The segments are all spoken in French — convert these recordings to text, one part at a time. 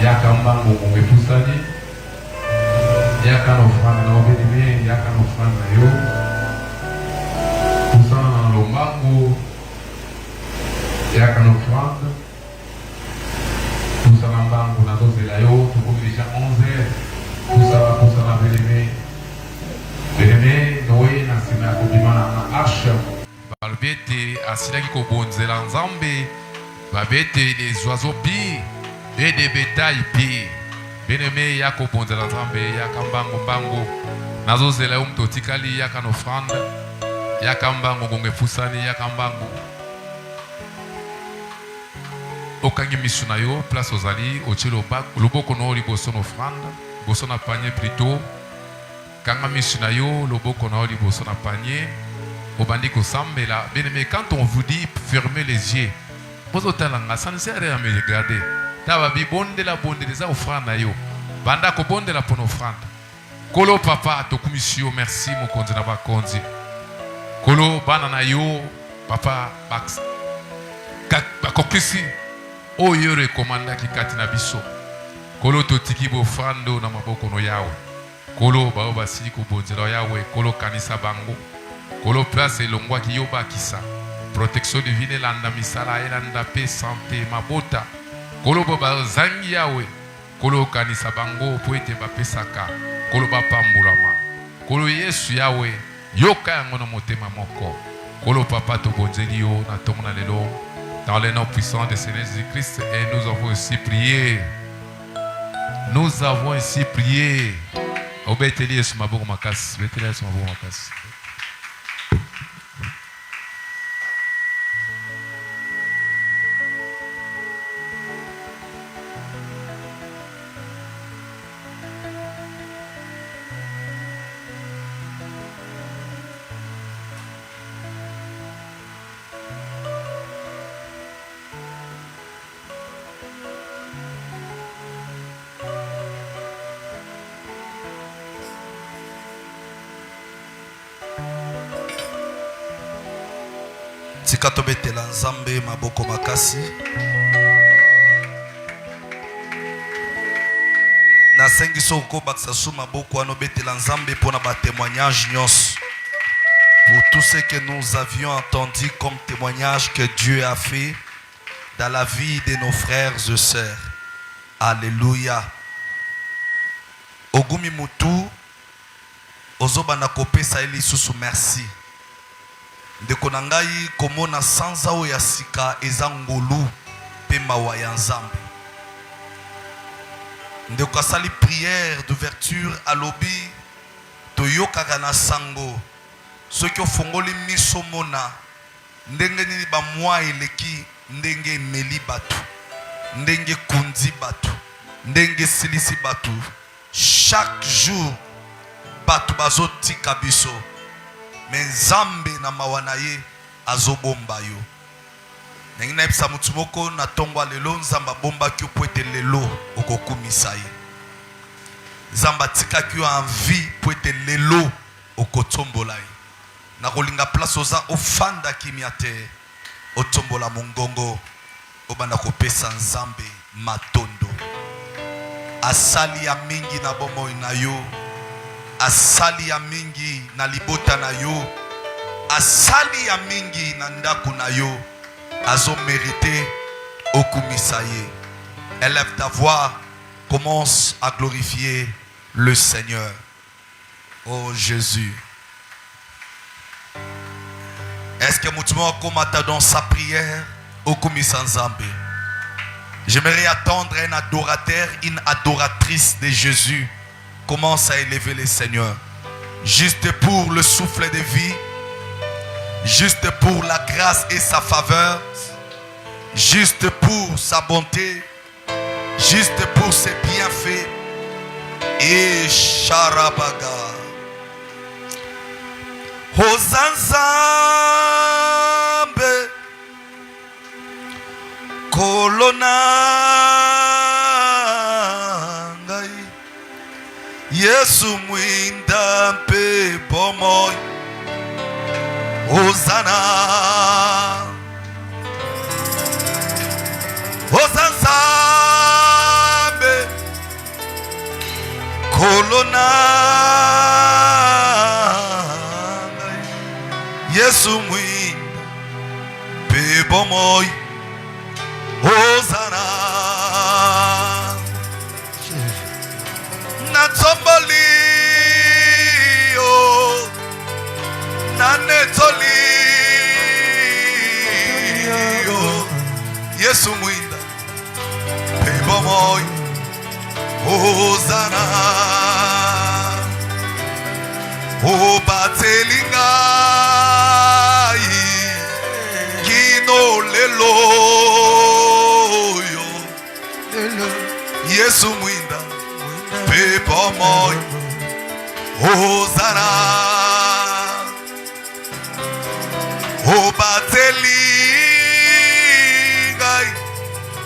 yaka mbango mongepusani yaka na ofrande na obelemi yaka na ofrande na yo pusana na lombango yaka na ofrande pusana mbango nazozela yo tokomi deja 11 pusana belemi noye na nsima ya kobima na arshe balobi ete asilaki kobonzela nzambe babi ete les oiseaux pires et des bétails pires bien-aimé yaka kobonzela nzambe yaka mbango nazozela yo moto otikali yaka na ofrande yaka mbango ngongo efusani yaka mbango okangi misu na yo place ozali otie loboko na yo liboso na ofrande liboso na panier plutôt kanga misu na yo loboko na yo liboso na panier obandi kosambela. Bien-aimé, quand on vous dit fermez les yeux bozotalanga ça ne sert à rien à me regarder tababi bondela eza ofrande na yo banda kobondela mpo na ofrande kolo papa tokumisi yo merci mokonzi na bakonzi kolo bana na yo papa bakokisi oyo rekomandaki kati na biso kolo totiki bofrande na maboko no yawe kolo bao basili kobonzela yawe kolo kanisa bango kolo place elongwaki yo bakisa protection divine elanda misala elanda pe santé mabota kolo bazangi yawe kolo kanisa bango po ete bapesaka kolo bapambulama kolo yesu yawe yoka yango na motema moko kolo papa tobonzeli yo na tongo na lelo dans le nom puissant de Seigneur Jésus-Christ. Et nous avons aussi prié. Nous avons ainsi prié. Obételi Yesu maboko makasi. Obételi Yesu maboko makasi. Tika tobetela nzambe maboko makasi. Na sengi soko baksa sou maboko ano betela nzambe pour na ba témoignage nyos. Pour tout ce que nous avions entendu comme témoignage que Dieu a fait dans la vie de nos frères et sœurs. Alléluia. Ogumi mutu ozobana kopesa eli susu merci. Ndeko na ngai komona sanza o ya sika eza ngolu pe mawa ya nzambe. Ndeko asali prière d'ouverture alobi toyokaka na sango soki ofongoli miso mona ndenge nini ba mwa eleki ndenge emeli batu ndenge kundi batu ndenge silisi batu chaque jour batu bazotika biso Menzambe na mawana ye azobomba yo. Nengina epsa mutu moko na tongwa lelo nzamba bomba ki po ete lelo okokumisa ye. Nzamba tika ki en vie po ete lelo okotombola ye. Na kolinga place oza ofanda kimia te otombola mongongo obanda kopesa nzambe matondo. Asali ya mingi na bomo na yo. Asali ya mingi na libota na yo. Asali ya mingi na ndaku na yo. Azo mérité okumisa ye. Élève ta voix, commence à glorifier le Seigneur. Oh Jésus. Est-ce que Moutouma komata dans sa prière okumisa nzambe? J'aimerais attendre un adorateur, une adoratrice de Jésus. Commence à élever le Seigneur. Juste pour le souffle de vie. Juste pour la grâce et sa faveur. Juste pour sa bonté. Juste pour ses bienfaits. Et Sharabaga. Hosanzambe. Kolona. Yesu mwinda mpe bomoy. Hosanna. Hosanzambe. kolona Yesu mwinda pe bomoi Hosanna na tomboli o na netoli o Yesu mwinda pe bomoi Hosanna o batelinga kino lelo yo Yesu mwinda pe bomoi Hosanna o batelinga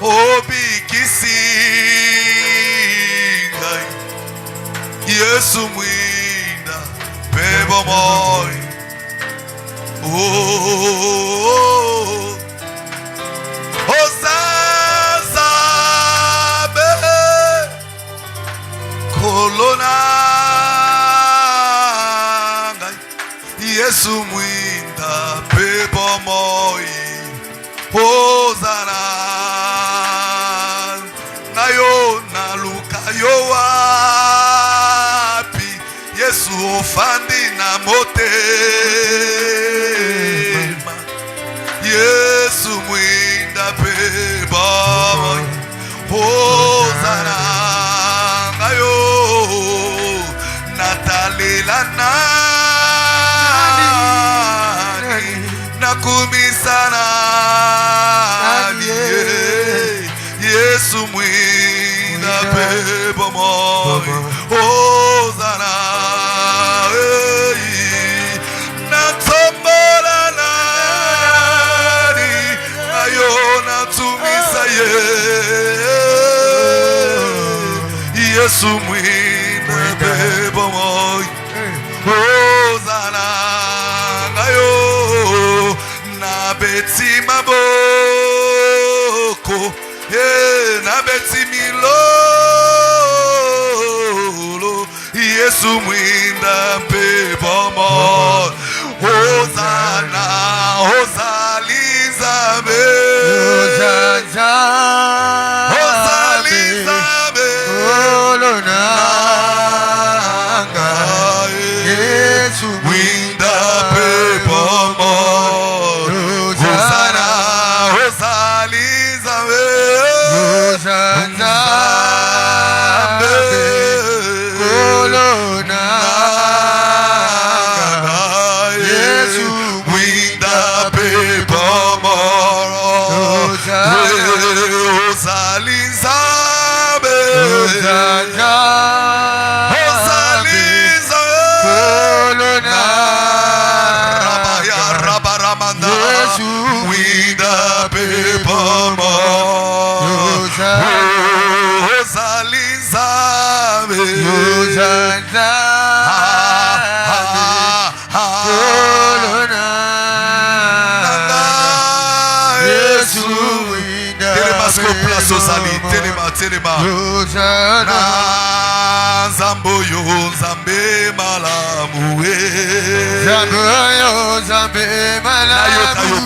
o bikisi Yesu mwinda pe bomoi oh Ozaza be kolona Yesu mwinda pe bomoi Hosanna nayo naluka yo wapi Yesu ofandi na motema Yesu mwinda pe bomoi Hosanna nayo natalela nani nakumisana Yesu mwinda pe bomoi Hosanna natombola nani nayo natumisa Yesu mwinda pe bomoi Hosanna nayo na beti maboko na beti milolo Yesu mwinda pe bomoi Hosanna Hosalizabe Hosalizabe kolona Yesu mwinda pe bomoi Hosanna Hosalizabe kolona Yesu mwinda pe bomoi Hosalizabe kolona Rabaya Rabaramanda mwinda pe bomoi Hosalizabe kolona Yesu Telemasko place ozali telema na nzambo yo nzambe malamu Zambe nayoka yo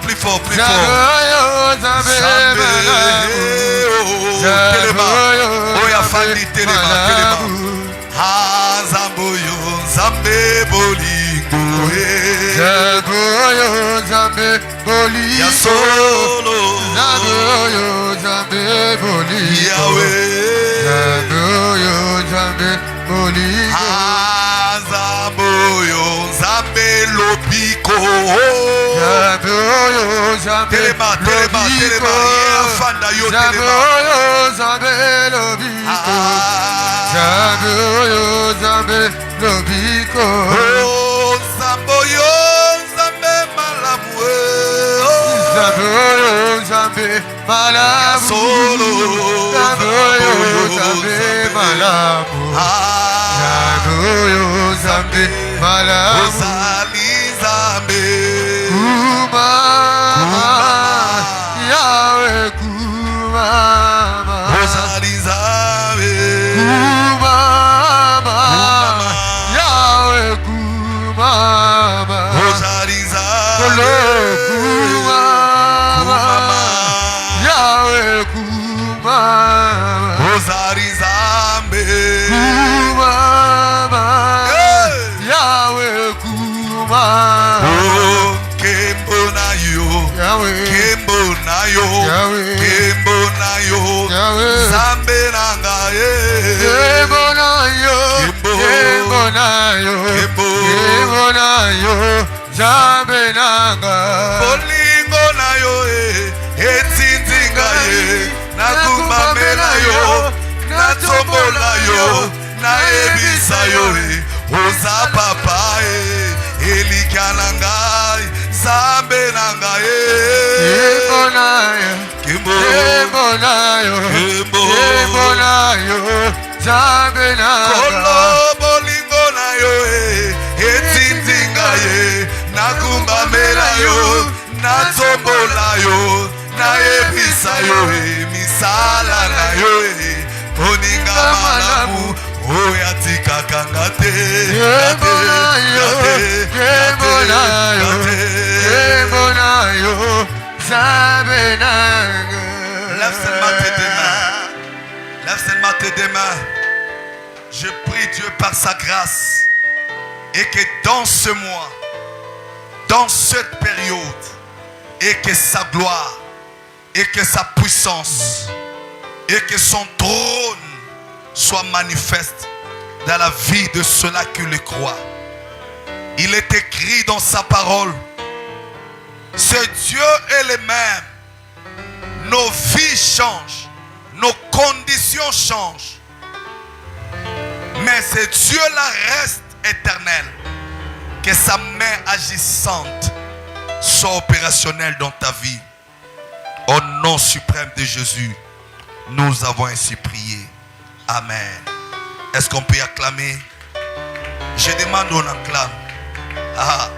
plus fort telema oya fandi telema nzambo yo nzambe bolingo ya solo nzambo yo nzambe lobiko telema afanda yo telema nzambo yo nzambe malamu Zambe malamu solo Zambe malamu Zambe malamu Osali Zambe Kumama Yahweh kumama Osali Zambe Kumama Zambe nanga ye. Ebonayo, Kimbo. Ebonayo, Kimbo. Ebonayo, Zambe nanga. Bolingo na yo etindinga ye. Nakumamela yo, natombola yo, naebisa yo oza papa elika na ngai, Zambe na ngai Ebonayo, Kimbo. Ebonayo, Kimbo. Ebonayo, Zambe nanga. Kolo bolingo na yo etindinga ye. Nakumbamela yo, natombola yo, naebisa yo misala na yo oninga malamu oya tikaka ngate. Ebonayo, Ebonayo, Ebonayo, Zambe nanga. Lève seulement tes deux mains. Lève seulement tes deux mains. Je prie Dieu par sa grâce et que dans ce mois, dans cette période, et que sa gloire, et que sa puissance, et que son trône soit manifeste dans la vie de ceux-là qui le croient. Il est écrit dans sa parole, ce Dieu est le même. Nos vies changent, nos conditions changent, mais ce Dieu-là reste éternel. Que sa main agissante soit opérationnelle dans ta vie. Au nom suprême de Jésus, nous avons ainsi prié. Amen. Est-ce qu'on peut acclamer? Je demande, on acclame. Ah,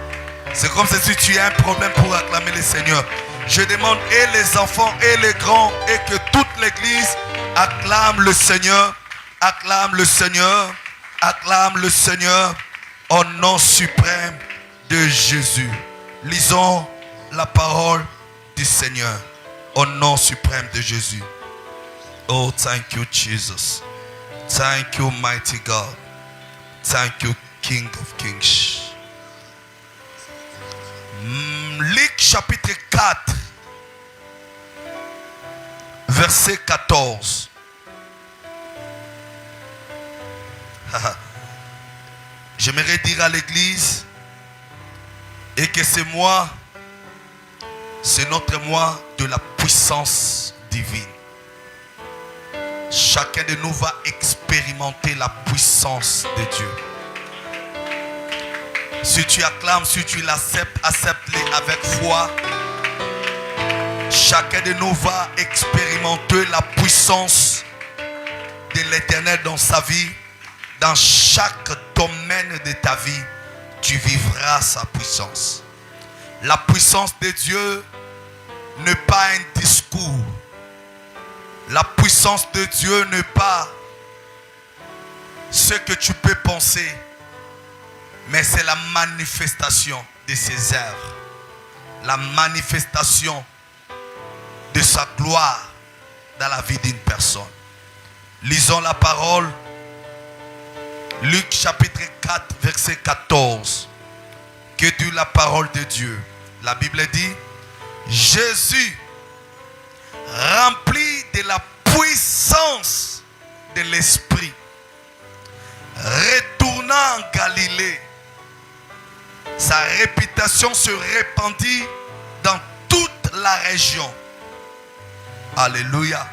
c'est comme si tu as un problème pour acclamer le Seigneur. Je demande, et les enfants et les grands, et que toute l'église acclame le Seigneur, acclame le Seigneur, acclame le Seigneur, au nom suprême de Jésus. Lisons la parole du Seigneur, au nom suprême de Jésus. Oh, thank you, Jesus. Thank you, mighty God. Thank you, King of Kings. Luc chapitre 4, verset 14. J'aimerais dire à l'église, et que ce mois, c'est notre mois de la puissance divine. Chacun de nous va expérimenter la puissance de Dieu. Si tu acclames, si tu l'acceptes, accepte-le avec foi. Chacun de nous va expérimenter la puissance de l'Éternel dans sa vie. Dans chaque domaine de ta vie, tu vivras sa puissance. La puissance de Dieu n'est pas un discours. La puissance de Dieu n'est pas ce que tu peux penser, mais c'est la manifestation de ses œuvres. La manifestation de sa gloire dans la vie d'une personne. Lisons la parole. Luc chapitre 4, verset 14. Que dit la parole de Dieu? La Bible dit, Jésus, rempli de la puissance de l'Esprit, retourna en Galilée. Sa réputation se répandit dans toute la région. Alléluia.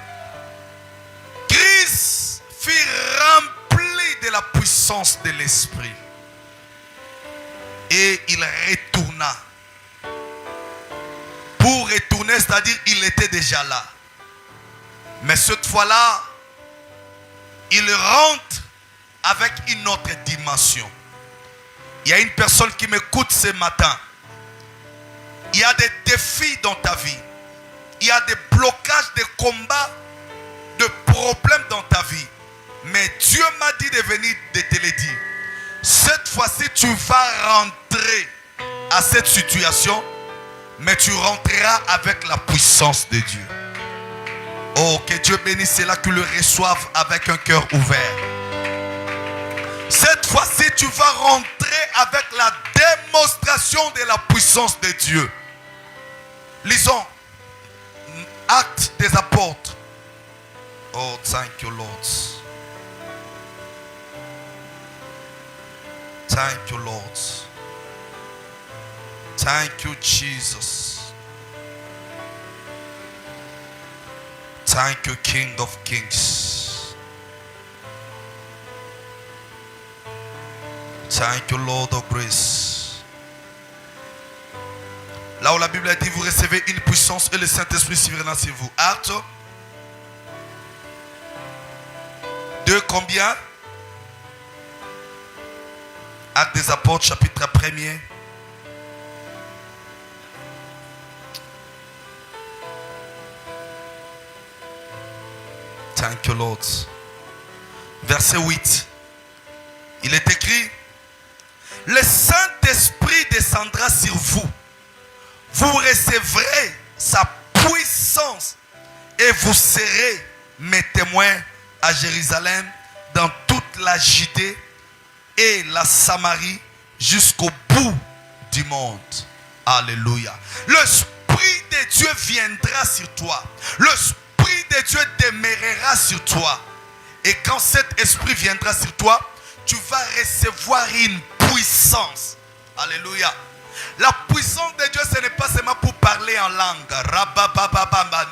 Christ fut rempli de la puissance de l'Esprit. Et il retourna. Pour retourner, c'est-à-dire il était déjà là. Mais cette fois-là, il rentre avec une autre dimension. Il y a une personne qui m'écoute ce matin. Il y a des défis dans ta vie. Il y a des blocages, des combats, de problèmes dans ta vie. Mais Dieu m'a dit de venir de te le dire. Cette fois-ci, tu vas rentrer à cette situation, mais tu rentreras avec la puissance de Dieu. Oh, que Dieu bénisse ceux-là qui le reçoivent avec un cœur ouvert. Cette fois-ci, tu vas rentrer avec la démonstration de la puissance de Dieu. Lisons Actes des Apôtres. Oh, thank you, Lord. Thank you, Lord. Thank you, Jesus. Thank you, King of Kings. Thank you, Lord of Grace. Là où la Bible a dit, vous recevez une puissance et le Saint-Esprit surviendra sur vous. Acte 2 combien? Actes des Apôtres, chapitre 1er. Thank you, Lord. Verset 8. Il est écrit, le Saint-Esprit descendra sur vous. Vous recevrez sa puissance et vous serez mes témoins à Jérusalem, dans toute la Judée et la Samarie, jusqu'au bout du monde. Alléluia. L'Esprit de Dieu viendra sur toi. L'Esprit de Dieu demeurera sur toi. Et quand cet esprit viendra sur toi, tu vas recevoir une puissance. Alléluia. La puissance de Dieu, ce n'est pas seulement pour parler en langue.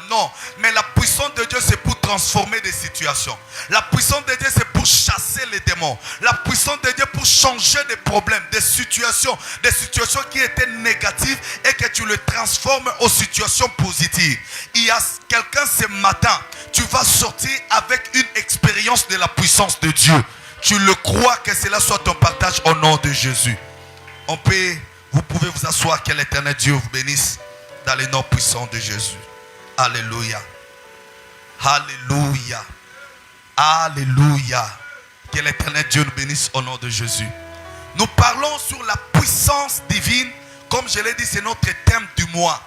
Non. Mais la puissance de Dieu, c'est pour transformer des situations. La puissance de Dieu, c'est pour chasser les démons. La puissance de Dieu pour changer des problèmes, des situations qui étaient négatives et que tu le transformes en situations positives. Il y a quelqu'un ce matin, tu vas sortir avec une expérience de la puissance de Dieu. Tu le crois, que cela soit ton partage au nom de Jésus. Vous pouvez vous asseoir, que l'Éternel Dieu vous bénisse dans le nom puissant de Jésus. Alléluia. Alléluia. Alléluia. Que l'Éternel Dieu nous bénisse au nom de Jésus. Nous parlons sur la puissance divine. Comme je l'ai dit, c'est notre thème du mois.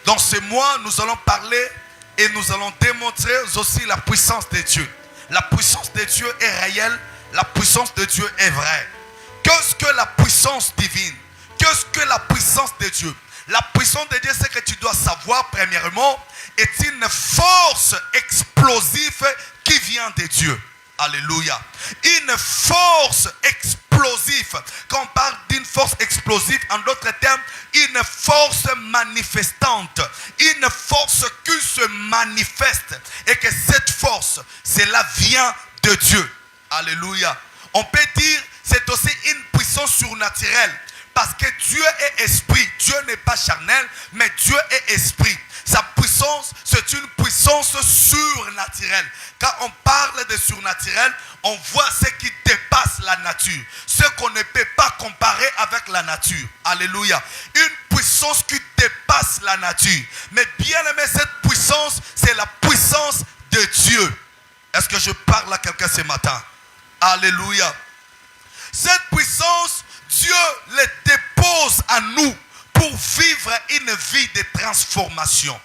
Dans ce mois, nous allons parler et nous allons démontrer aussi la puissance de Dieu. La puissance de Dieu est réelle. La puissance de Dieu est vraie. Qu'est-ce que la puissance divine? Qu'est-ce que la puissance de Dieu? La puissance de Dieu, c'est que tu dois savoir, premièrement, est une force explosive qui vient de Dieu. Alléluia. Une force explosive. Quand on parle d'une force explosive, en d'autres termes, une force manifestante. Une force qui se manifeste. Et que cette force, cela vient de Dieu. Alléluia. On peut dire, c'est aussi une puissance surnaturelle. Parce que Dieu est esprit. Dieu n'est pas charnel, mais Dieu est esprit. Sa puissance, c'est une puissance surnaturelle. Quand on parle de surnaturel, on voit ce qui dépasse la nature. Ce qu'on ne peut pas comparer avec la nature. Alléluia. Une puissance qui dépasse la nature. Mais bien aimé, cette puissance, c'est la puissance de Dieu. Est-ce que je parle à quelqu'un ce matin? Alléluia. Cette puissance, Dieu le dépose à nous pour vivre une vie de transformation.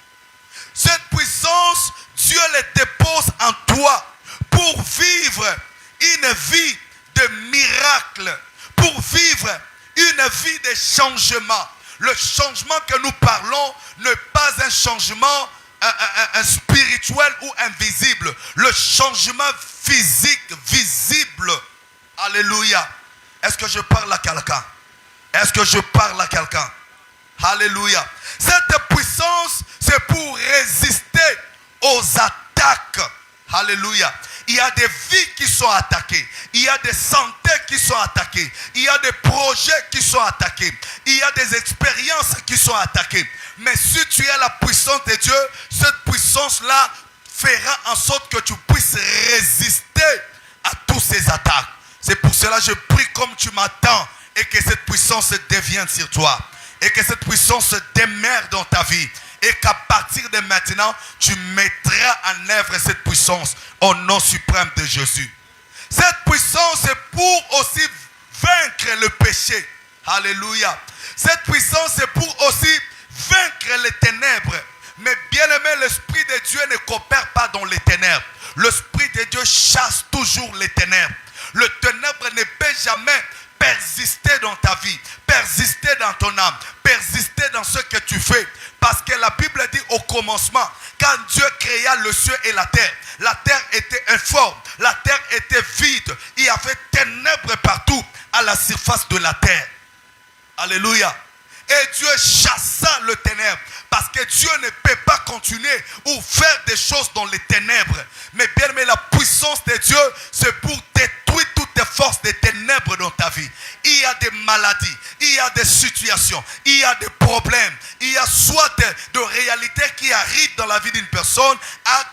Cette puissance, Dieu le dépose en toi pour vivre une vie de miracle, pour vivre une vie de changement. Le changement que nous parlons n'est pas un changement un spirituel ou invisible. Le changement physique, visible. Alléluia. Est-ce que je parle à quelqu'un? Est-ce que je parle à quelqu'un? Alléluia. Cette puissance, c'est pour résister aux attaques. Alléluia. Il y a des vies qui sont attaquées. Il y a des santé qui sont attaquées. Il y a des projets qui sont attaqués. Il y a des expériences qui sont attaquées. Mais si tu as la puissance de Dieu, cette puissance-là fera en sorte que tu puisses résister à toutes ces attaques. C'est pour cela que je prie comme tu m'attends et que cette puissance devienne sur toi. Et que cette puissance demeure dans ta vie. Et qu'à partir de maintenant, tu mettras en œuvre cette puissance au nom suprême de Jésus. Cette puissance est pour aussi vaincre le péché. Alléluia. Cette puissance est pour aussi vaincre les ténèbres. Mais bien aimé, l'Esprit de Dieu ne coopère pas dans les ténèbres. L'Esprit de Dieu chasse toujours les ténèbres. Le ténèbre ne peut jamais persister dans ta vie, persister dans ton âme, persister dans ce que tu fais. Parce que la Bible dit au commencement, quand Dieu créa le ciel et la terre était informe, la terre était vide. Il y avait ténèbres partout à la surface de la terre. Alléluia. Et Dieu chassa le ténèbre. Parce que Dieu ne peut pas continuer ou faire des choses dans les ténèbres. Mais bien aimé, la puissance de Dieu, c'est pour détruire toutes les forces des ténèbres dans ta vie. Il y a des maladies, il y a des situations, il y a des problèmes. Il y a soit de réalités qui arrivent dans la vie d'une personne,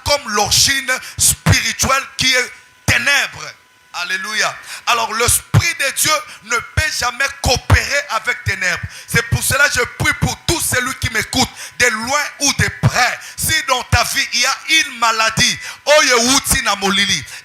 comme l'origine spirituelle qui est ténèbres. Alléluia. Alors l'Esprit de Dieu ne peut jamais coopérer avec ténèbres. C'est pour cela que je prie pour tous celui qui m'écoute, de loin ou de près. Si dans ta vie il y a une maladie,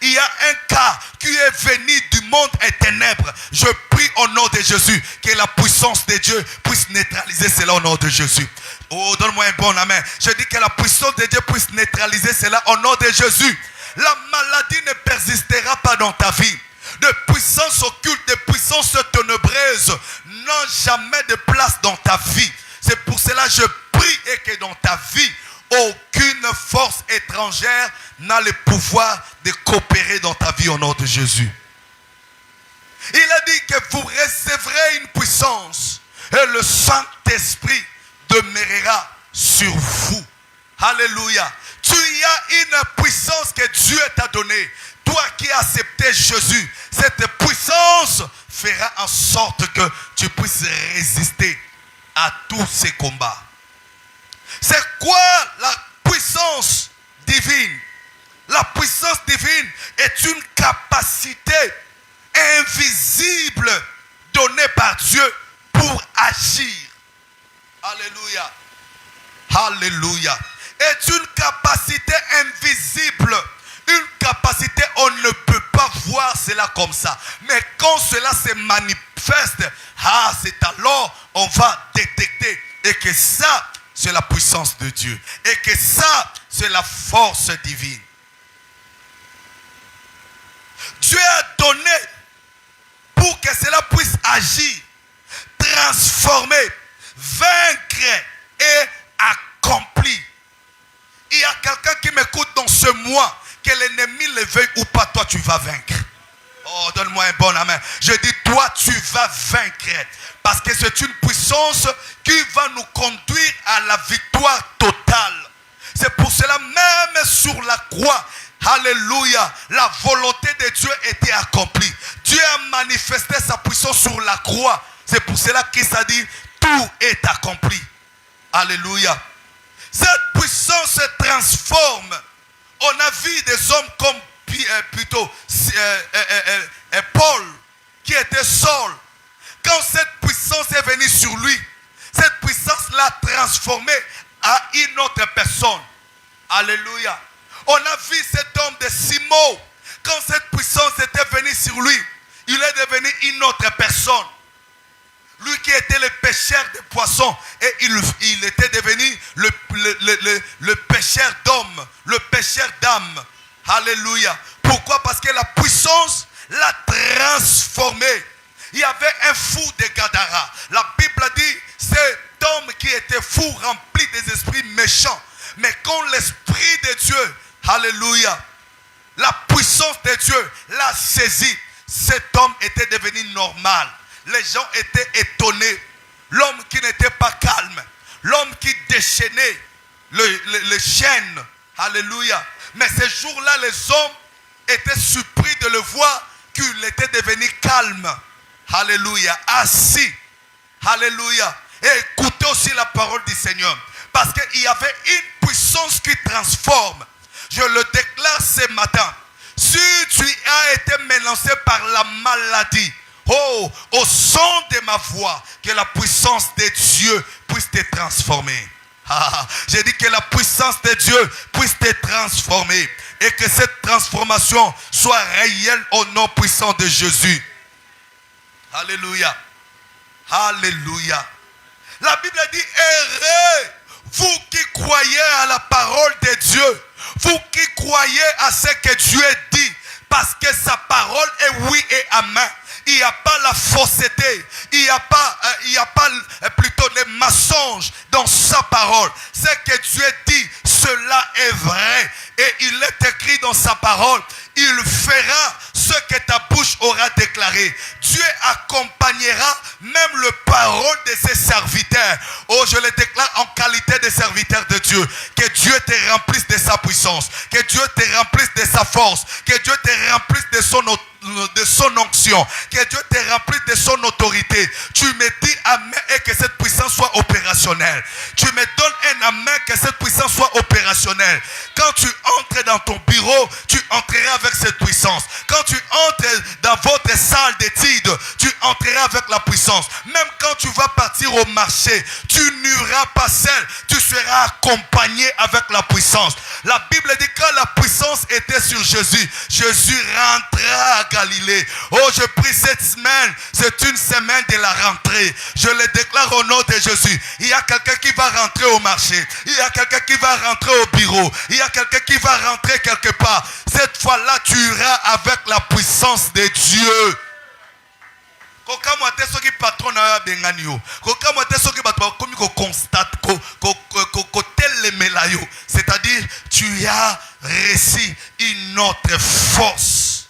il y a un cas qui est venu du monde et ténèbres, je prie au nom de Jésus que la puissance de Dieu puisse neutraliser cela au nom de Jésus. Oh, donne-moi un bon amen. Je dis que la puissance de Dieu puisse neutraliser cela au nom de Jésus. La maladie ne persistera pas dans ta vie. De puissances occultes, de puissances ténébreuses n'ont jamais de place dans ta vie. C'est pour cela que je prie et que dans ta vie, aucune force étrangère n'a le pouvoir de coopérer dans ta vie au nom de Jésus. Il a dit que vous recevrez une puissance et le Saint-Esprit demeurera sur vous. Alléluia. Tu y as une puissance que Dieu t'a donnée. Toi qui as accepté Jésus, cette puissance fera en sorte que tu puisses résister à tous ces combats. C'est quoi la puissance divine? La puissance divine est une capacité invisible donnée par Dieu pour agir. Alléluia. Alléluia. Est une capacité invisible. Une capacité, on ne peut pas voir cela comme ça. Mais quand cela se manifeste, c'est alors on va détecter. Et que ça, c'est la puissance de Dieu. Et que ça, c'est la force divine. Dieu a donné pour que cela puisse agir, transformer, vaincre et accomplir. Il y a quelqu'un qui m'écoute dans ce mois, que l'ennemi le veuille ou pas, toi tu vas vaincre. Oh, donne-moi un bon amen. Je dis, toi tu vas vaincre. Parce que c'est une puissance qui va nous conduire à la victoire totale. C'est pour cela, même sur la croix, alléluia, la volonté de Dieu était accomplie. Dieu a manifesté sa puissance sur la croix. C'est pour cela qu'il s'est dit, tout est accompli. Alléluia. Cette puissance se transforme. On a vu des hommes comme Paul, qui était Saul. Quand cette puissance est venue sur lui, cette puissance l'a transformé à une autre personne. Alléluia. On a vu cet homme de Simon. Quand cette puissance était venue sur lui, il est devenu une autre personne. Lui qui était le pêcheur de poissons, et il était devenu le pêcheur d'hommes, le pêcheur d'âmes. Alléluia. Pourquoi? Parce que la puissance l'a transformé. Il y avait un fou de Gadara. La Bible dit, cet homme qui était fou, rempli des esprits méchants. Mais quand l'Esprit de Dieu, alléluia, la puissance de Dieu l'a saisi, cet homme était devenu normal. Les gens étaient étonnés. L'homme qui n'était pas calme. L'homme qui déchaînait les chaînes. Alléluia. Mais ce jour-là, les hommes étaient surpris de le voir qu'il était devenu calme. Alléluia. Assis. Alléluia. Et écoutez aussi la parole du Seigneur. Parce qu'il y avait une puissance qui transforme. Je le déclare ce matin. Si tu as été menacé par la maladie, oh, au son de ma voix, que la puissance de Dieu puisse te transformer. J'ai dit que la puissance de Dieu puisse te transformer. Et que cette transformation soit réelle au nom puissant de Jésus. Alléluia. Alléluia. La Bible dit, heureux, vous qui croyez à la parole de Dieu. Vous qui croyez à ce que Dieu dit. Parce que sa parole est oui et amen. il n'y a pas la fausseté, il n'y a pas plutôt les mensonges dans sa parole. Ce que Dieu dit, cela est vrai. Et il est écrit dans sa parole, il fera ce que ta bouche aura déclaré. Dieu accompagnera même le parole de ses serviteurs. Oh, je le déclare en qualité de serviteur de Dieu. Que Dieu te remplisse de sa puissance. Que Dieu te remplisse de sa force. Que Dieu te remplisse de son onction. Que Dieu te remplisse de son autorité. Tu me dis amen et que cette puissance soit opérationnelle. Tu me donnes un amen que cette puissance soit opérationnelle. Quand tu entres dans ton bureau, tu entreras avec cette puissance. Quand tu entres dans votre salle d'études, tu entreras avec la puissance. Même quand tu vas partir au marché, tu n'iras pas seul, tu seras accompagné avec la puissance. La Bible dit que la puissance était sur Jésus. Jésus rentra à Galilée. Oh, je prie cette semaine, c'est une semaine de la rentrée. Je le déclare au nom de Jésus. Il y a quelqu'un qui va rentrer au marché. Il y a quelqu'un qui va rentrer au bureau. Il y a quelqu'un qui va rentrer quelque part. Cette fois-là, tu iras avec la puissance de Dieu. C'est-à-dire, tu as reçu une autre force.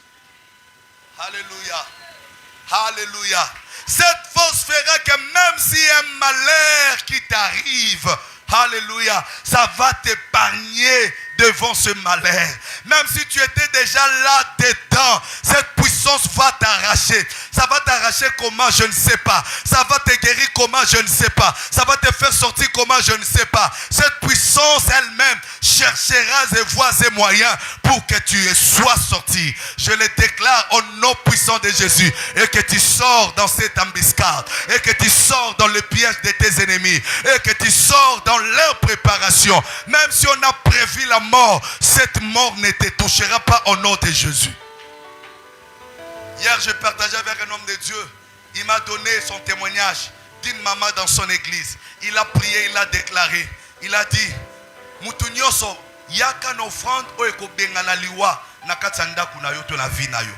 Alléluia. Alléluia. Cette force fera que même si un malheur qui t'arrive, alléluia, ça va t'épargner devant ce malheur. Même si tu étais déjà là-dedans, cette puissance va t'arracher. Ça va t'arracher comment, je ne sais pas. Ça va te guérir comment, je ne sais pas. Ça va te faire sortir comment, je ne sais pas. Cette puissance elle-même cherchera des voies et moyens pour que tu sois sorti. Je le déclare au nom puissant de Jésus. Et que tu sors dans cette embuscade. Et que tu sors dans le piège de tes ennemis. Et que tu sors dans leur préparation. Même si on a prévu la mort, cette mort ne te touchera pas au nom de Jésus. Hier, je partageais avec un homme de Dieu. Il m'a donné son témoignage d'une maman dans son église. Il a prié, il a déclaré. Il a dit, Mutunyoso, yaka na offrande o ekobenga na liwa na katanda kuna yo to la vie na yo.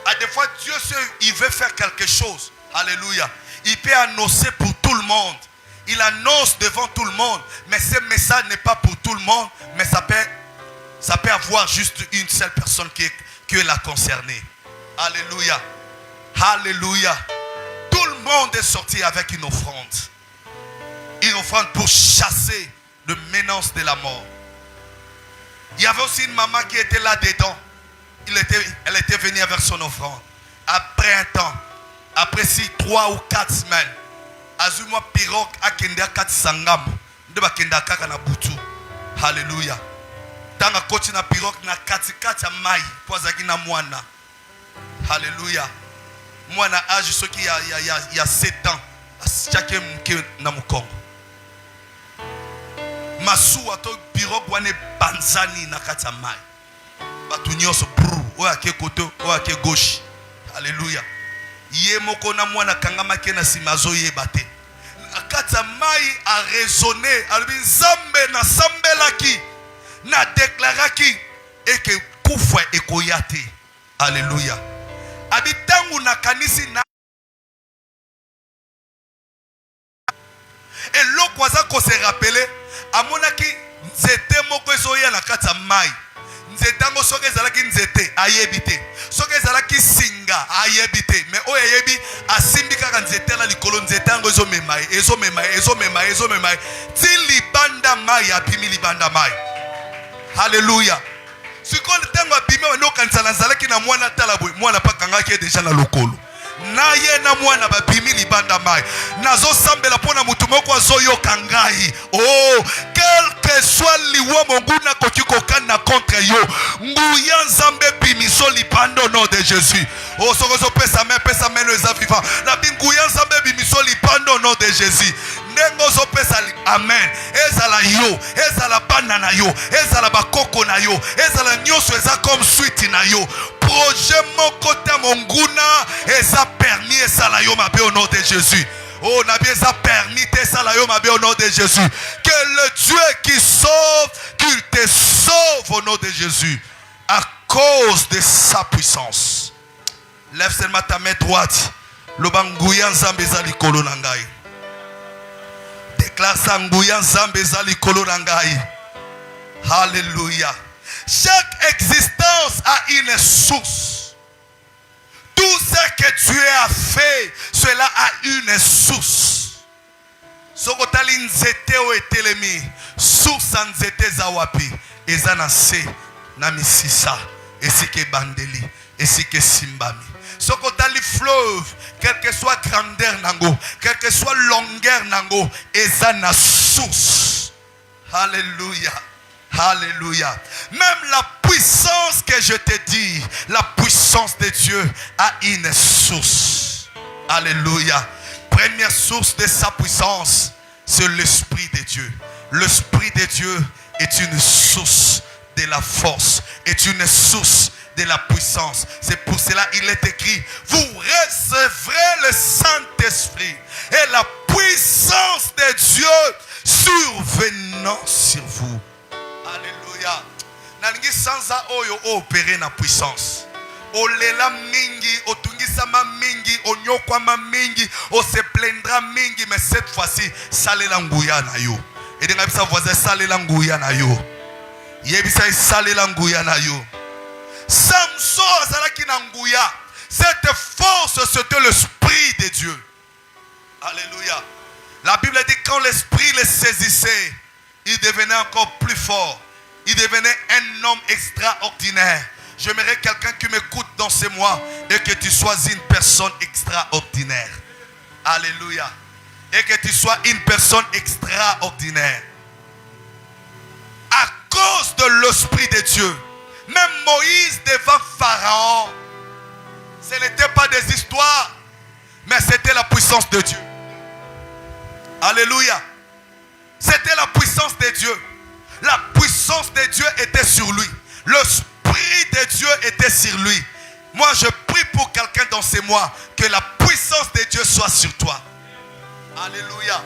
À des fois, Dieu il veut faire quelque chose. Alléluia. Il peut annoncer pour tout le monde. Il annonce devant tout le monde, mais ce message n'est pas pour tout le monde, mais ça peut avoir juste une seule personne qui est la concernée. Alléluia. Alléluia. Tout le monde est sorti avec une offrande. Une offrande pour chasser le menace de la mort. Il y avait aussi une maman qui était là-dedans. Elle était venue avec son offrande. Après un temps, après 3 ou 4 semaines, azuma pirogue akenda katisangam nde bakenda kaka na butu. Hallelujah. Tanga koti na pirogue na katikati ya mai pozaki na mwana. Hallelujah. Mwana âge soki ya 7 ans asichake mke na mukongo. Masu ato pirogue wane banzani na kati ya mai. Batu nyonso bru oya ke koto oya ke gauche. Hallelujah. Yemoko na mwana kangama ke na simazo yebate. Akata mai a raisonné, albi nzambe na sambelaki na deklaraki eke kufa ekoyate. Alléluia. Abitangu na kanisi na et l'okwaza ko se rappeler amonaki nzete moko ezoya na kata mai. Nzetango soke zalaki nzete ayebite. Soke zalaki singa ayebite. Mais o yebi asimbi kaka nzete la likolo nzetango ezomema. Ti libanda mai apimi libanda mai. Alléluia. Sikoli tango apimi wano kansala zalaki na mwana talabwe. Mwana pa kangaki deja na lokolo. Naye na mwana babimi libanda mai. Nazo sambela pona mutu moko azoyo kangai. Oh, quel que soit liwa monguna kokiko kana contre yo. Nguya nzambe bimiso libanda au nom de Jésus. Oh, sokozo pesa men eza vivant. La binguya nzambe bimiso libanda au nom de Jésus. Nengo zo pesa amen. Ezala yo, ezala bana na yo, ezala bakoko na yo, ezala nyoso eza comme suite na yo. Projet mokota monguna eza permis ezala yo mabe au nom de Jésus. Oh, nabi eza permis ezala yo mabe au nom de Jésus. Que le Dieu qui sauve, qu'il te sauve au nom de Jésus. À cause de sa puissance. Lève seulement ta main droite. Loba nguya nzambe eza likolo na ngai. Déclare ça, nguya nzambe eza likolo na ngai. Alléluia. Chaque existence a une source. Tout ce que Dieu a fait, cela a une source. Sokotali nzete o etelemi, source nzete za wapi, eza na se na misisa, esike bandeli, esike simbami. Sokotali fleuve, quelle que soit grandeur nango, quelle que soit longueur nango, eza na source. Alléluia. Alléluia. Même la puissance que je te dis, la puissance de Dieu a une source. Alléluia. Première source de sa puissance, c'est l'Esprit de Dieu. L'Esprit de Dieu est une source de la force, est une source de la puissance. C'est pour cela qu'il est écrit, vous recevrez le Saint-Esprit et la puissance de Dieu survenant sur vous. Alléluia. Nalingi sanza oyo opérer na puissance. Olela mingi, otungisama mingi, onyokwama mingi, o se plaindra mingi, mais cette fois-ci, salela nguya na yo. Et denga bisa voisin salela nguya na yo. Yebisa salela nguya na yo. Samson azalaki na nguya. Cette force, c'était l'Esprit de Dieu. Alléluia. La Bible dit quand l'Esprit le saisissait, il devenait encore plus fort. Il devenait un homme extraordinaire. J'aimerais quelqu'un qui m'écoute dans ces mois et que tu sois une personne extraordinaire. Alléluia. Et que tu sois une personne extraordinaire. À cause de l'Esprit de Dieu, même Moïse devant Pharaon, ce n'était pas des histoires, mais c'était la puissance de Dieu. Alléluia. C'était la puissance de Dieu. La puissance de Dieu était sur lui. L'Esprit de Dieu était sur lui. Moi, je prie pour quelqu'un dans ces mois que la puissance de Dieu soit sur toi. Alléluia.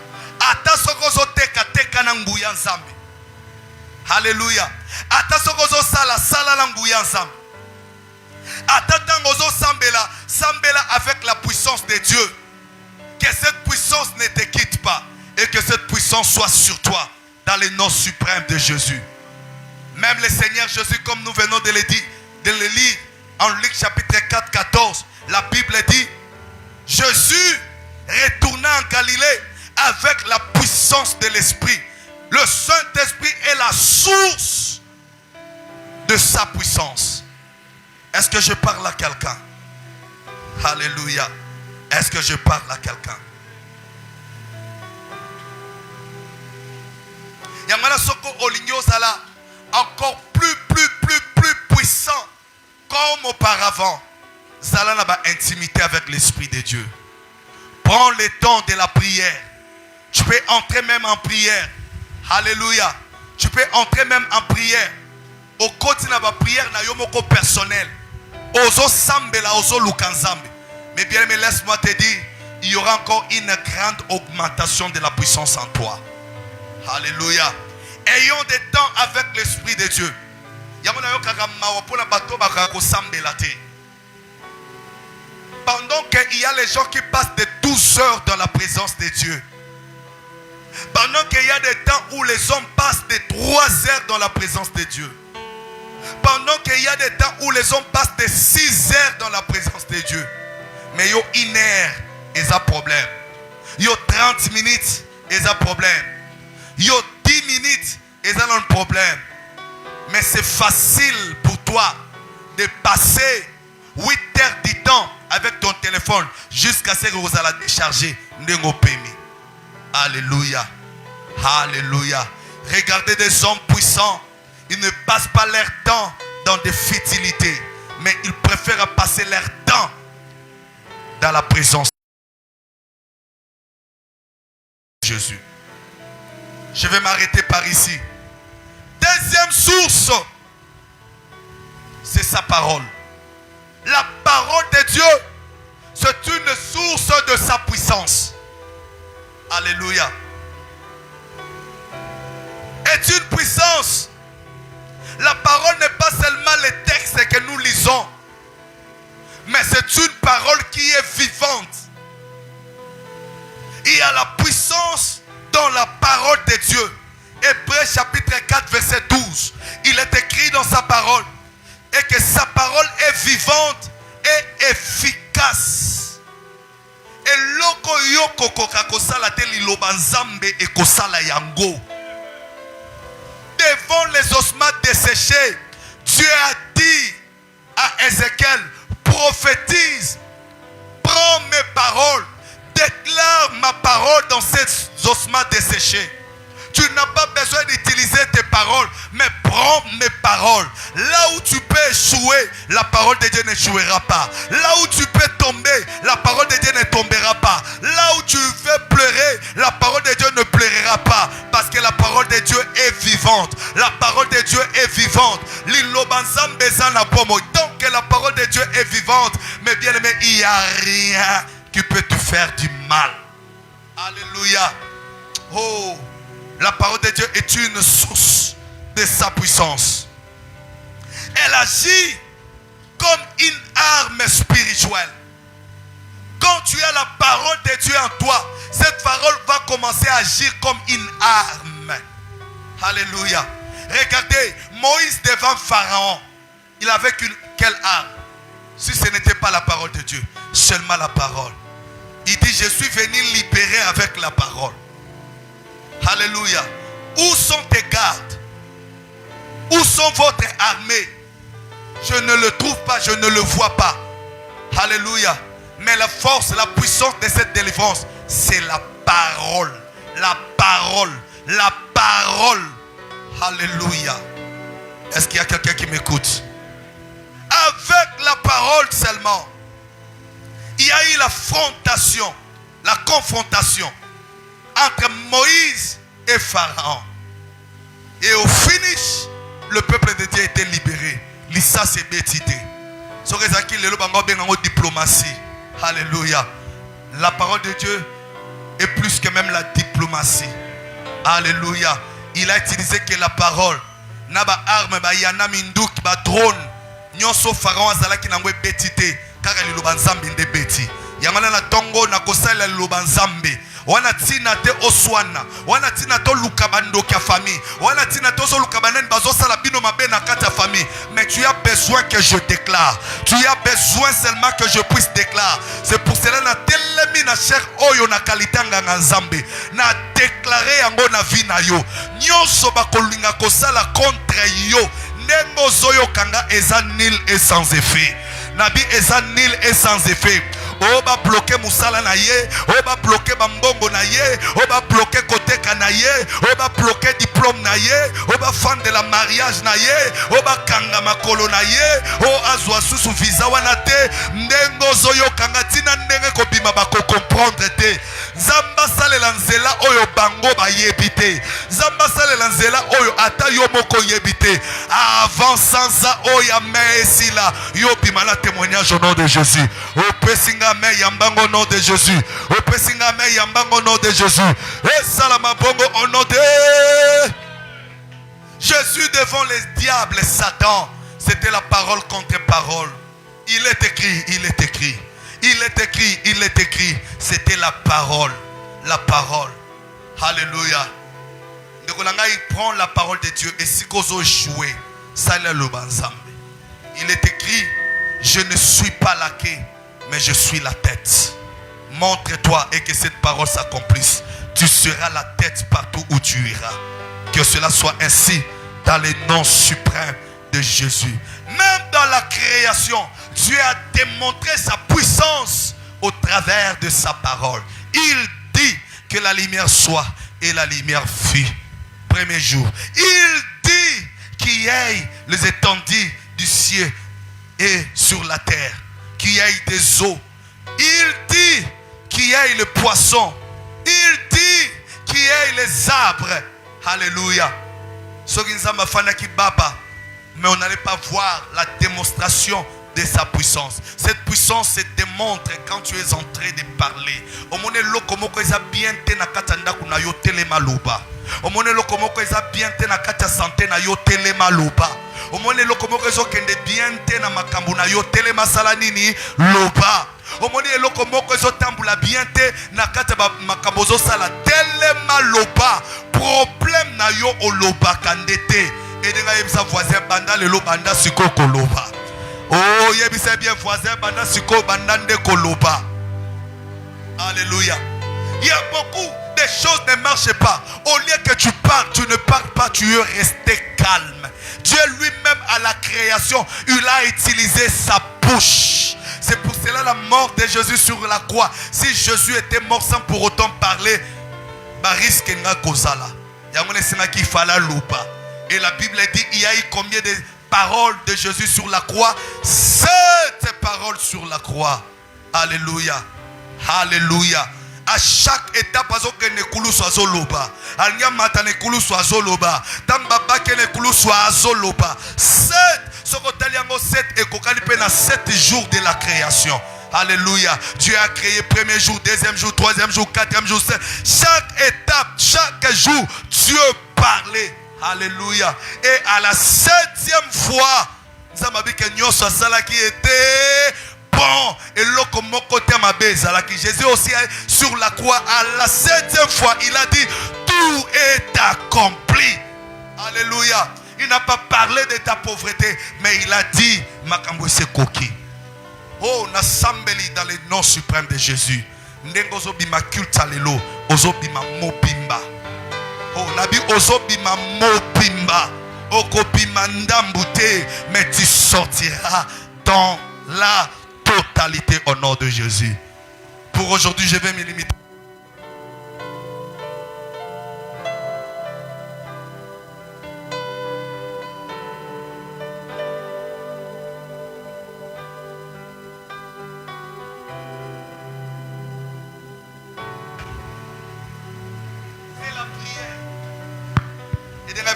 Alléluia. Sambela avec la puissance de Dieu. Que cette puissance ne te quitte pas et que cette puissance soit sur toi dans le nom suprême de Jésus. Même le Seigneur Jésus, comme nous venons de le lire en Luc chapitre 4, 14, la Bible dit, Jésus retourna en Galilée avec la puissance de l'Esprit. Le Saint-Esprit est la source de sa puissance. Est-ce que je parle à quelqu'un? Alléluia. Est-ce que je parle à quelqu'un? Yamala Soko Oligno Zala, encore plus puissant comme auparavant. Zala n'a pas intimité avec l'Esprit de Dieu. Prends le temps de la prière. Tu peux entrer même en prière. Alléluia. Tu peux entrer même en prière. Au côté de la prière, na yomoko personnel. Ozo sambela, ozo lukanzambe. Mais bien aimé, laisse-moi te dire, il y aura encore une grande augmentation de la puissance en toi. Alléluia. Ayons des temps avec l'Esprit de Dieu. Pendant qu'il y a les gens qui passent de 12 heures dans la présence de Dieu. Pendant qu'il y a des temps où les hommes passent de 3 heures dans la présence de Dieu. Pendant qu'il y a des temps où les hommes passent de 6 heures dans la présence de Dieu. Mais il y a 1 heure, il y a un problème. Il y a 30 minutes, il y a un problème. Il y a 10 minutes, il y a un problème. Mais c'est facile pour toi de passer 8 heures du temps avec ton téléphone jusqu'à ce que vous allez décharger. Alléluia. Alléluia. Regardez des hommes puissants. Ils ne passent pas leur temps dans des futilités. Mais ils préfèrent passer leur temps dans la présence de Jésus. Je vais m'arrêter par ici. Deuxième source, c'est sa parole. La parole de Dieu, c'est une source de sa puissance. Alléluia. Est une puissance. La parole n'est pas seulement les textes que nous lisons, mais c'est une est Dieu. Hébreux chapitre 4 verset 12. Il est écrit dans sa parole. Et que sa parole est vivante et efficace. Et loko yoko koka kosala te liloba nzambe e kosala yango. Devant les ossements desséchés, Dieu a dit à Ézéchiel, prophétise, prends mes paroles, déclare ma parole dans ces ossements desséchés. Tu n'as pas besoin d'utiliser tes paroles, mais prends mes paroles. Là où tu peux échouer, la parole de Dieu n'échouera pas. Là où tu peux tomber, la parole de Dieu ne tombera pas. Là où tu veux pleurer, la parole de Dieu ne pleurera pas. Parce que la parole de Dieu est vivante. La parole de Dieu est vivante. Donc que la parole de Dieu est vivante, mais bien aimé, il n'y a rien qui peut te faire du mal. Alléluia. Oh, la parole de Dieu est une source de sa puissance. Elle agit comme une arme spirituelle. Quand tu as la parole de Dieu en toi, cette parole va commencer à agir comme une arme. Alléluia. Regardez, Moïse devant Pharaon, il avait quelle arme? Si ce n'était pas la parole de Dieu, seulement la parole. Il dit, je suis venu libérer avec la parole. Alléluia. Où sont tes gardes? Où sont votre armée? Je ne le trouve pas, je ne le vois pas. Alléluia. Mais la force, la puissance de cette délivrance, c'est la parole. La parole. La parole. Alléluia. Est-ce qu'il y a quelqu'un qui m'écoute? Avec la parole seulement, il y a eu l'affrontation, la confrontation entre Moïse et Pharaon. Et au finish, le peuple de Dieu était libéré. Lisa c'est bétité. Diplomatie. Alléluia. La parole de Dieu est plus que même la diplomatie. Alléluia. Il a utilisé que la parole. Naba arme ba yana minduk ba drone. Nyoso Pharaon azalaki nangwe bétité. Kaka liloba nzambe nde beti. Yangana na tongo na kosala liloba nzambe. Wana tina te oswana. Wana tina to lukabando kia famille. Wana tina to so lukabanen bazo sala bino mabe na kata famille. Mais tu as besoin que je déclare. Tu as besoin seulement que je puisse déclarer. C'est pour cela na telemi na cher oyo na kalitanga nzambe. Na déclarer yango na vie na yo. Nyonso bakolinga kosala contre yo. Nengo zoyo kanga eza nil et sans effet. Nabi eza nil et sans effet. Oba bloquer musala na ye, oba bloquer bambongo na ye, oba bloquer koteka na ye, oba bloquer diplôme na ye, oba fan de la mariage na ye, oba kanga makolo na ye, o azwa susu visa wana te, ndengo zoyo kanga tina ndenge kobima bako comprendre te. Zamba salela nzela oyo bango ba yebite. Zamba salela nzela oyo ata yo moko yebite. Avant sansa oya mesila, yo bimala témoignage au nom de Jésus. O pesinga me yambango au nom de Jésus. O pesinga me yambango au nom de Jésus. Et salama bongo au nom de Jésus devant les diables, Satan. C'était la parole contre parole. Il est écrit, il est écrit. Il est écrit, il est écrit. C'était la parole. La parole. Alléluia. Il prend la parole de Dieu et si kozo jouer, ça le banzambe. Il est écrit, je ne suis pas la queue, mais je suis la tête. Montre-toi et que cette parole s'accomplisse. Tu seras la tête partout où tu iras. Que cela soit ainsi dans le nom suprême de Jésus. Même dans la création, Dieu a démontré sa puissance au travers de sa parole. Il dit que la lumière soit et la lumière fut. Premier jour. Il dit qu'il y ait les étendues du ciel et sur la terre. Qu'il y ait des eaux. Il dit qu'il y ait les poissons. Il dit qu'il y ait les arbres. Alléluia. Mais on n'allait pas voir la démonstration de sa puissance. Cette puissance se démontre quand tu es en train de parler. Omone lokomoko eza bien te na kata ndaku na yo telema loba. Omone lokomoko eza bien te na kata santé na yo telema loba. Omone lokomoko ezo kende bien te na makambu na yo telema sala nini loba. omoni eloko moko ezotambula bien te na kati ya makambo ozosala telema loba problème na yo olobaka nde te edenga yebisa voisin banda lelo banda siko koloba oh yebisa bien voisin banda siko banda nde koloba. Alléluia. Il y a beaucoup de choses ne marchent pas. Au lieu que tu parles, tu ne parles pas, tu es resté calme. Dieu lui-même à la création, il a utilisé sa bouche. C'est pour cela la mort de Jésus sur la croix. Si Jésus était mort sans pour autant parler, risque nga kozala. Qu'il fallait loupa. Et la Bible dit il y a eu combien de paroles de Jésus sur la croix? 7 paroles sur la croix. Alléluia. Alléluia. À chaque étape, ne kulu soit zoloba. Alnya mata ne kulu soit zoloba. Tambaba ke ne kulu soit zoloba. 7. Sokotaliango 7 et kokalipe na 7 jours de la création. Alléluia. Dieu a créé premier jour, deuxième jour, troisième jour, quatrième jour. Chaque étape, chaque jour, Dieu parlait. Alléluia. Et à la 7e fois, nous avons dit que nous sommes ceux qui étaient bon. Et l'autre côté Jésus aussi sur la croix à la 7e fois, il a dit tout est accompli. Alléluia. Il n'a pas parlé de ta pauvreté, mais il a dit makambo se koki. Oh, na sambeli dans le nom suprême de Jésus. Ndengozo bima kulta lelo, ozo bima mobimba. Oh, nabi ozo bima mobimba. Oko bima ndambute, mais tu sortiras dans la totalité au nom de Jésus. Pour aujourd'hui, je vais me limiter.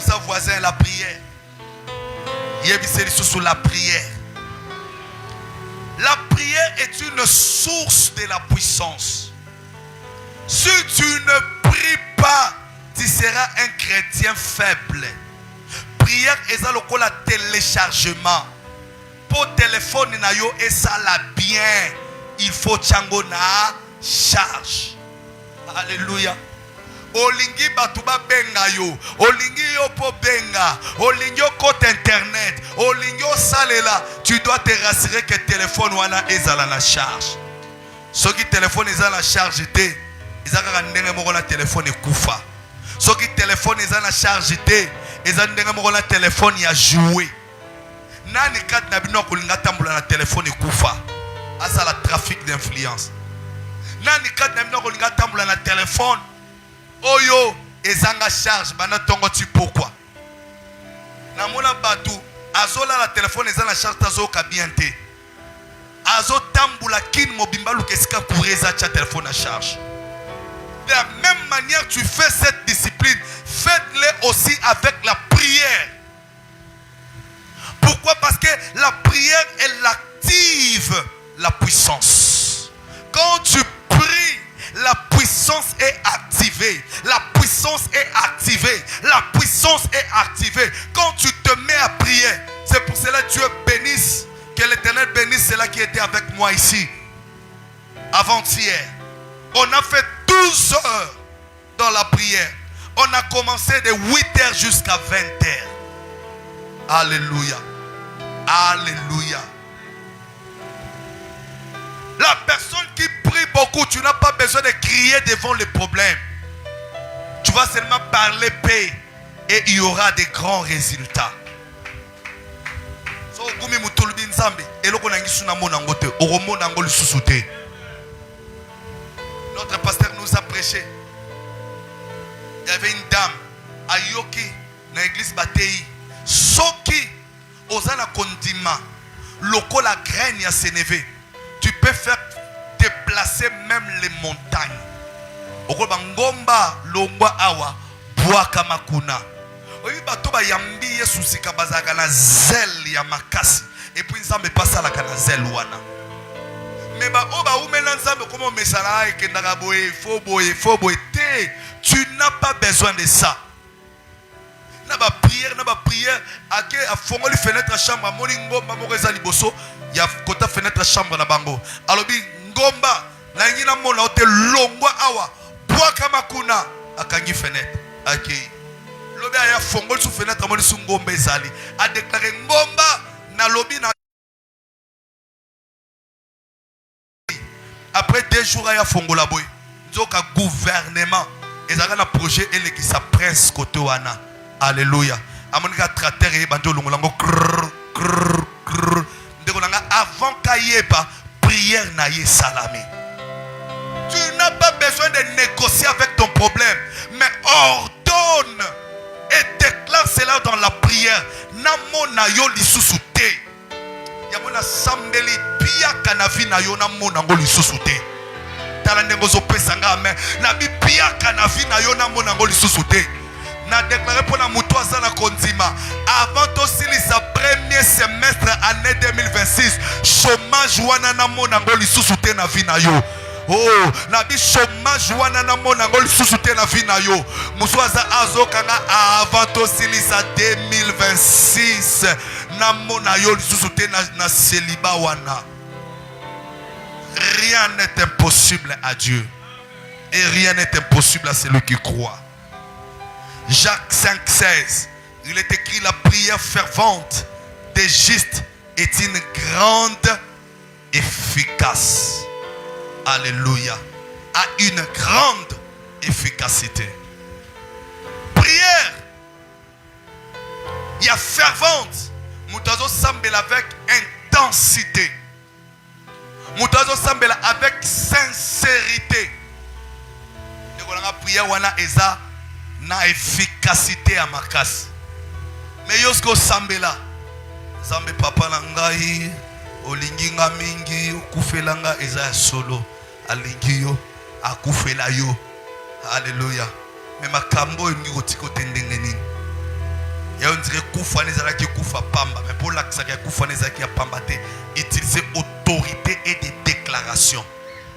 Sa voisin la prière. Sous la prière. La prière est une source de la puissance. Si tu ne pries pas, tu seras un chrétien faible. Prière est le téléchargement. Pour téléphone na yo et ça la bien. Il faut tchango na charge. Alléluia. Olingi batuba benga yo, olingi yo po benga, olingi yo côté internet, olingi yo salela, tu dois te rassurer que le téléphone wana ezala na charge. Ceux qui téléphone ezala na charge te, ezaka ndenge moko na téléphone ekufa. Ceux qui téléphone ezala na charge te, ezala ndenge moko na téléphone ya jouer. Nani kat na bino kolinga tambula na téléphone ekufa. Asa la trafic d'influence. Nani kat na bino kolinga tambula na téléphone Oyo ezanga charge bana tongo ti pourquoi na mona batu azola la téléphone ezanga charge tazo ka bien te azo tambula kin mobimba lukeska kureza cha téléphone à charge. De la même manière tu fais cette discipline, faites-le aussi avec la prière. Pourquoi? Parce que la prière elle active la puissance. Quand tu pries, la puissance est activée. La puissance est activée. La puissance est activée. Quand tu te mets à prier, c'est pour cela que Dieu bénisse. Que l'Éternel bénisse cela qui était avec moi ici. Avant-hier. On a fait 12 heures dans la prière. On a commencé de 8 heures jusqu'à 20 heures. Alléluia. Alléluia. La personne qui prie beaucoup, tu n'as pas besoin de crier devant les problèmes. Tu vas seulement parler paix et il y aura des grands résultats. Notre pasteur nous a prêché. Il y avait une dame à Yoki, dans l'église Batei. Soki, Ozana Kondima, Loko la graine à s'élever. Tu peux faire déplacer même les montagnes. Okoba ngomba longwa awa bwaka makuna. Oyi batoba yambi Yesu sikabazaka na zel ya makasi. Et puis nzambe passa la kana zel wana. Mais ba oba umela nzambe comment mesala et kendaka boye fo boye te. Tu n'as pas besoin de ça. Na ba prière ake a fongoli fenêtre chambre moni ngomba moko eza liboso. Il y a côté fenêtre chambre na bango. Alors ngomba na ngina mona ote longwa awa bwaka makuna akangi fenêtre akei lobi aya fongol sous fenêtre amoni su ngomba ezali a déclaré ngomba na lobi na après 2 jours aya fongola boy nzoka gouvernement ezaka na projet elekisa prince côté wana alléluia amonika tracteur e bando longolango ndeko nanga avant kayeba prière na ye salami. Tu n'as pas besoin de négocier avec ton problème, mais ordonne et déclare cela dans la prière. Namona yo lisusu te. Yamona sambeli pia kanavi na yo namona ngo lisusu te. Tala ndengo zo pesanga amen. Na bi pia kanavi na yo namona ngo lisusu te. Na déclaré pour la muto azana konzima. Avant aussi sa premier semestre année 2026, chômage wana namona ngo lisusu te na vi na yo. Oh, na bi chômage wana namona ngo lisusu te na vi na yo. Muswaza azokanga avant aussi sa 2026 namona yo lisusu te na célibat wana. Rien n'est impossible à Dieu. Et rien n'est impossible à celui qui croit. Jacques 5,16. Il est écrit: la prière fervente des justes est une grande efficace. Alléluia. A une grande efficacité. Prière. Il y a fervente. Moutazo sambela avec intensité. Moutazo sambela avec sincérité. La prière wana eza na efficacité à makasi. Mais yosko sambela zambe papa na ngai olingi nga mingi okufela nga eza ya solo alingi yo akufela yo. Alléluia. Mais makambo ngi kotiko tendenge nini ya on dirait kufa nezala ki kufa pamba, mais pour l'accès ya kufa nezala ki pamba te. Utiliser autorité et des déclarations.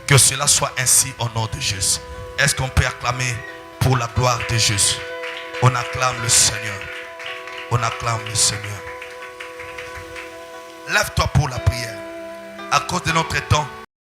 Que cela soit ainsi au nom de Jésus. Est-ce qu'on peut acclamer pour la gloire de Jésus? On acclame le Seigneur. On acclame le Seigneur. Lève-toi pour la prière. À cause de notre temps,